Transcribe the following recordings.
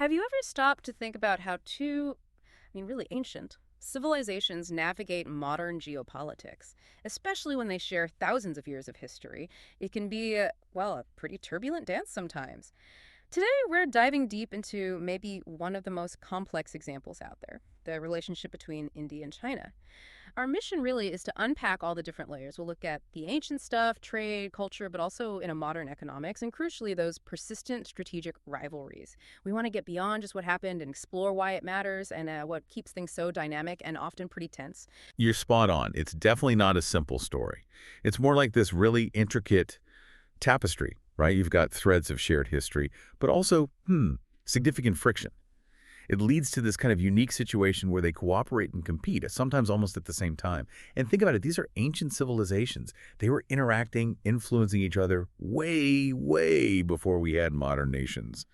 Have you ever stopped to think about how really ancient, civilizations navigate modern geopolitics, especially when they share thousands of years of history? It can be, a pretty turbulent dance sometimes. Today, we're diving deep into maybe one of the most complex examples out there, the relationship between India and China. Our mission really is to unpack all the different layers. We'll look at the ancient stuff, trade, culture, but also in a modern economics, and crucially, those persistent strategic rivalries. We want to get beyond just what happened and explore why it matters and what keeps things so dynamic and often pretty tense. You're spot on. It's definitely not a simple story. It's more like this really intricate tapestry, right? You've got threads of shared history, but also, significant friction. It leads to this kind of unique situation where they cooperate and compete, sometimes almost at the same time. And think about it, these are ancient civilizations. They were interacting, influencing each other way, way before we had modern nations.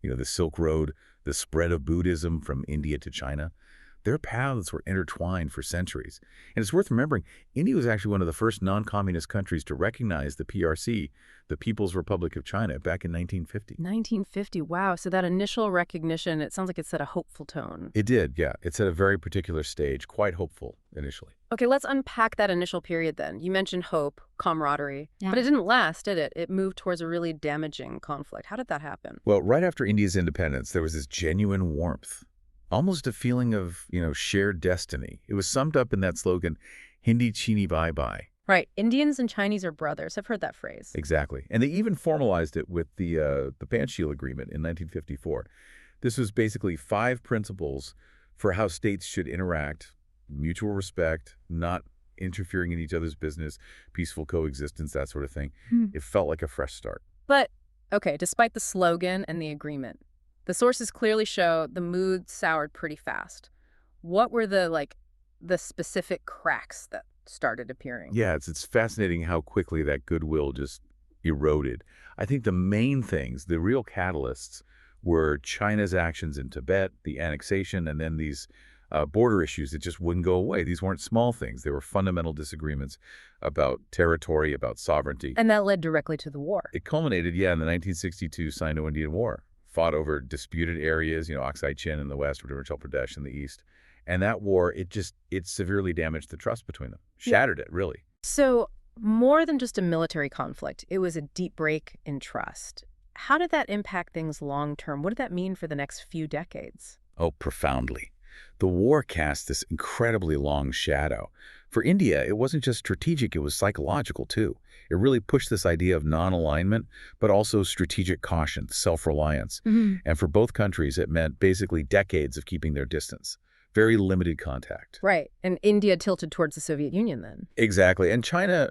The Silk Road, the spread of Buddhism from India to China. Their paths were intertwined for centuries. And it's worth remembering, India was actually one of the first non-communist countries to recognize the PRC, the People's Republic of China, back in 1950. 1950, wow. So that initial recognition, it sounds like it set a hopeful tone. It did, yeah. It set a very particular stage, quite hopeful initially. Okay, let's unpack that initial period then. You mentioned hope, camaraderie, Yeah. but it didn't last, did it? It moved towards a really damaging conflict. How did that happen? Well, right after India's independence, there was this genuine warmth, almost a feeling of, shared destiny. It was summed up in that slogan, Hindi Chini Bye Bye. Right. Indians and Chinese are brothers. I've heard that phrase. Exactly. And they even formalized it with the Panchsheel Agreement in 1954. This was basically 5 principles for how states should interact: mutual respect, not interfering in each other's business, peaceful coexistence, that sort of thing. It felt like a fresh start. But, okay, despite the slogan and the agreement, the sources clearly show the mood soured pretty fast. What were the specific cracks that started appearing? Yeah, it's fascinating how quickly that goodwill just eroded. I think the main things, the real catalysts, were China's actions in Tibet, the annexation, and then these border issues that just wouldn't go away. These weren't small things. They were fundamental disagreements about territory, about sovereignty. And that led directly to the war. It culminated, in the 1962 Sino-Indian War, fought over disputed areas, Aksai Chin in the west, Arunachal Pradesh in the east. And that war, it severely damaged the trust between them, shattered it, really. So more than just a military conflict, it was a deep break in trust. How did that impact things long term? What did that mean for the next few decades? Oh, profoundly. The war cast this incredibly long shadow. For India, it wasn't just strategic, it was psychological too. It really pushed this idea of non-alignment, but also strategic caution, self-reliance. And for both countries, it meant basically decades of keeping their distance. Very limited contact. Right. And India tilted towards the Soviet Union then. Exactly. And China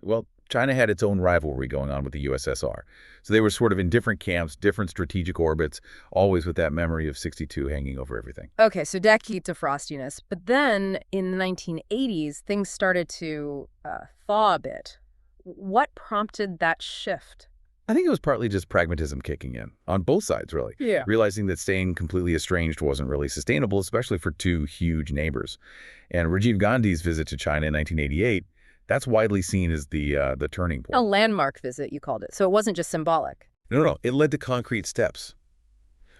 had its own rivalry going on with the USSR. So they were sort of in different camps, different strategic orbits, always with that memory of '62 hanging over everything. Okay, so decades of frostiness. But then in the 1980s, things started to thaw a bit. What prompted that shift? I think it was partly just pragmatism kicking in, on both sides, really. Yeah. Realizing that staying completely estranged wasn't really sustainable, especially for 2 huge neighbors. And Rajiv Gandhi's visit to China in 1988, that's widely seen as the turning point. A landmark visit, you called it. So it wasn't just symbolic. No. It led to concrete steps.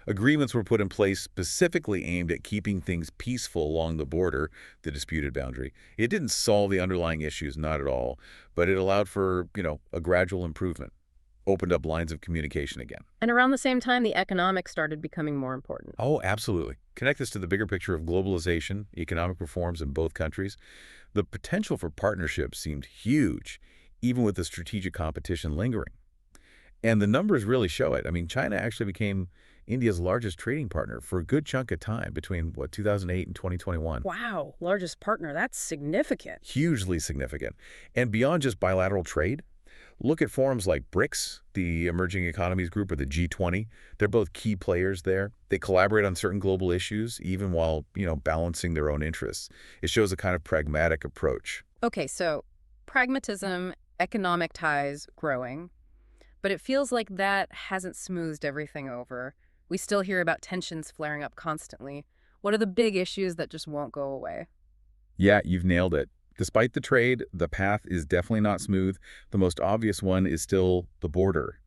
Agreements were put in place specifically aimed at keeping things peaceful along the border, the disputed boundary. It didn't solve the underlying issues, not at all, but it allowed for, a gradual improvement. Opened up lines of communication again. And around the same time, the economics started becoming more important. Oh, absolutely. Connect this to the bigger picture of globalization, economic reforms in both countries. The potential for partnership seemed huge, even with the strategic competition lingering. And the numbers really show it. I mean, China actually became India's largest trading partner for a good chunk of time between, 2008 and 2021. Wow, largest partner. That's significant. Hugely significant. And beyond just bilateral trade, look at forums like BRICS, the Emerging Economies Group, or the G20. They're both key players there. They collaborate on certain global issues, even while, balancing their own interests. It shows a kind of pragmatic approach. Okay, so pragmatism, economic ties growing, but it feels like that hasn't smoothed everything over. We still hear about tensions flaring up constantly. What are the big issues that just won't go away? Yeah, you've nailed it. Despite the trade, the path is definitely not smooth. The most obvious one is still the border.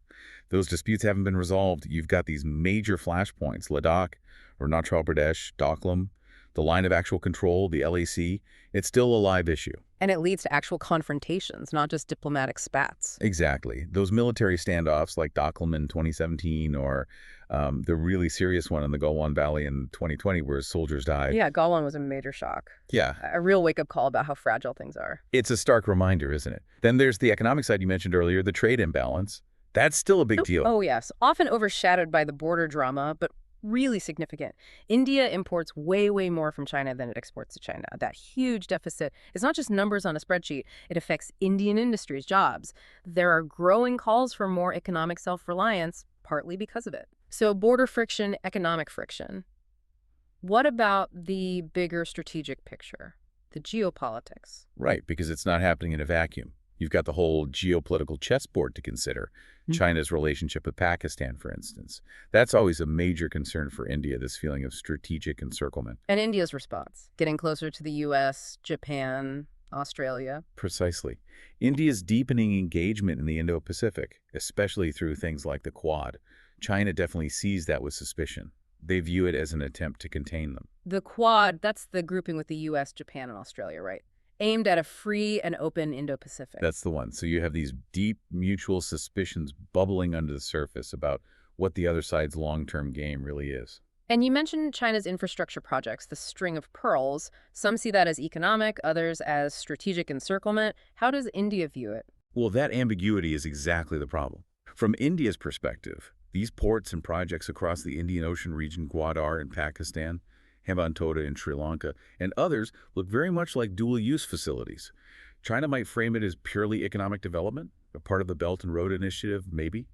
Those disputes haven't been resolved. You've got these major flashpoints, Ladakh, Arunachal Pradesh, Doklam, the line of actual control, the LAC. It's still a live issue. And it leads to actual confrontations, not just diplomatic spats. Exactly. Those military standoffs like Doklam in 2017 or the really serious one in the Galwan Valley in 2020 where soldiers died. Yeah, Galwan was a major shock. Yeah. A real wake-up call about how fragile things are. It's a stark reminder, isn't it? Then there's the economic side you mentioned earlier, the trade imbalance. That's still a big deal. Oh, yes. Often overshadowed by the border drama, but really significant. India imports way, way more from China than it exports to China. That huge deficit is not just numbers on a spreadsheet. It affects Indian industries, jobs. There are growing calls for more economic self-reliance, partly because of it. So border friction, economic friction. What about the bigger strategic picture, the geopolitics? Right, because it's not happening in a vacuum. You've got the whole geopolitical chessboard to consider. China's relationship with Pakistan, for instance. That's always a major concern for India, this feeling of strategic encirclement. And India's response, getting closer to the U.S., Japan, Australia. Precisely. India's deepening engagement in the Indo-Pacific, especially through things like the Quad. China definitely sees that with suspicion. They view it as an attempt to contain them. The Quad, that's the grouping with the U.S., Japan, and Australia, right? Aimed at a free and open Indo-Pacific. That's the one. So you have these deep mutual suspicions bubbling under the surface about what the other side's long-term game really is. And you mentioned China's infrastructure projects, the string of pearls. Some see that as economic, others as strategic encirclement. How does India view it? Well, that ambiguity is exactly the problem. From India's perspective, these ports and projects across the Indian Ocean region, Gwadar in Pakistan, Hambantota in Sri Lanka, and others look very much like dual-use facilities. China might frame it as purely economic development, a part of the Belt and Road Initiative, maybe.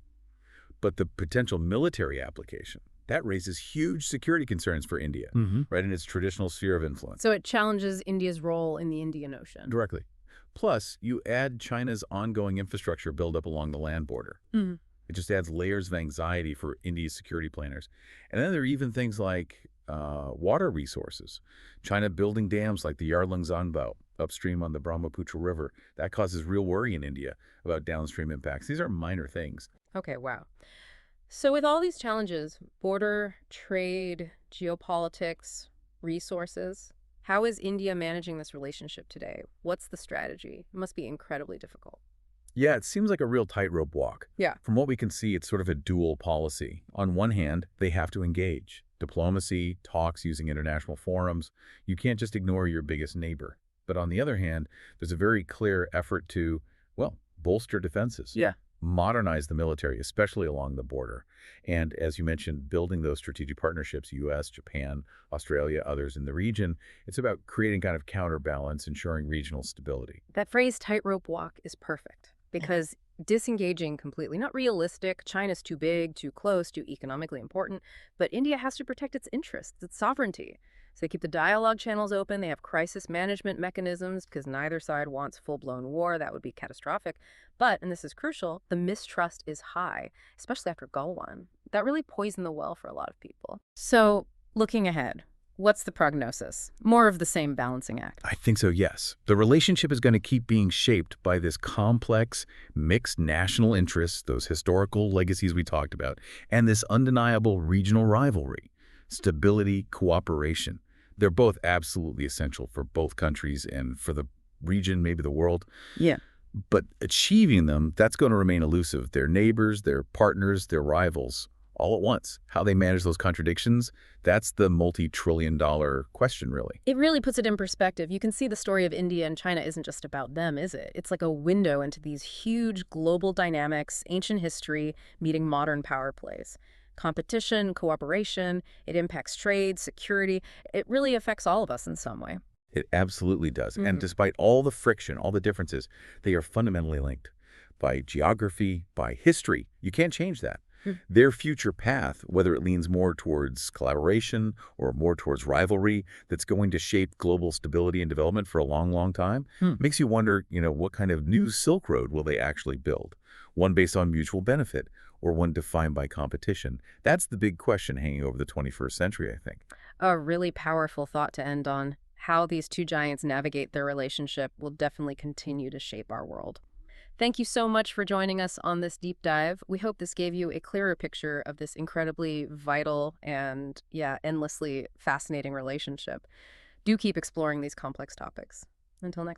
But the potential military application, that raises huge security concerns for India, right in its traditional sphere of influence. So it challenges India's role in the Indian Ocean. Directly. Plus, you add China's ongoing infrastructure buildup along the land border. It just adds layers of anxiety for India's security planners. And then there are even things like water resources. China building dams like the Yarlung Zanbao upstream on the Brahmaputra River. That causes real worry in India about downstream impacts. These are minor things. Okay, wow. So with all these challenges, border, trade, geopolitics, resources, how is India managing this relationship today? What's the strategy? It must be incredibly difficult. Yeah, it seems like a real tightrope walk. Yeah. From what we can see, it's sort of a dual policy. On one hand, they have to engage. Diplomacy, talks using international forums. You can't just ignore your biggest neighbor. But on the other hand, there's a very clear effort to, well, bolster defenses. Yeah. Modernize the military, especially along the border. And as you mentioned, building those strategic partnerships, U.S., Japan, Australia, others in the region, it's about creating kind of counterbalance, ensuring regional stability. That phrase tightrope walk is perfect because disengaging completely, not realistic, China's too big, too close, too economically important, but India has to protect its interests, its sovereignty. So they keep the dialogue channels open, they have crisis management mechanisms because neither side wants full-blown war, that would be catastrophic. But, and this is crucial, the mistrust is high, especially after Galwan. That really poisoned the well for a lot of people. So, looking ahead, what's the prognosis? More of the same balancing act. I think so, yes. The relationship is going to keep being shaped by this complex, mixed national interests, those historical legacies we talked about, and this undeniable regional rivalry, stability, cooperation. They're both absolutely essential for both countries and for the region, maybe the world. Yeah. But achieving them, that's going to remain elusive. They're neighbors, they're partners, they're rivals, all at once. How they manage those contradictions, that's the multi-trillion-dollar question, really. It really puts it in perspective. You can see the story of India and China isn't just about them, is it? It's like a window into these huge global dynamics, ancient history, meeting modern power plays. Competition, cooperation, it impacts trade, security. It really affects all of us in some way. It absolutely does. And despite all the friction, all the differences, they are fundamentally linked by geography, by history. You can't change that. Their future path, whether it leans more towards collaboration or more towards rivalry that's going to shape global stability and development for a long, long time, makes you wonder, what kind of new Silk Road will they actually build? One based on mutual benefit or one defined by competition? That's the big question hanging over the 21st century, I think. A really powerful thought to end on. How these two giants navigate their relationship will definitely continue to shape our world. Thank you so much for joining us on this deep dive. We hope this gave you a clearer picture of this incredibly vital and, yeah, endlessly fascinating relationship. Do keep exploring these complex topics. Until next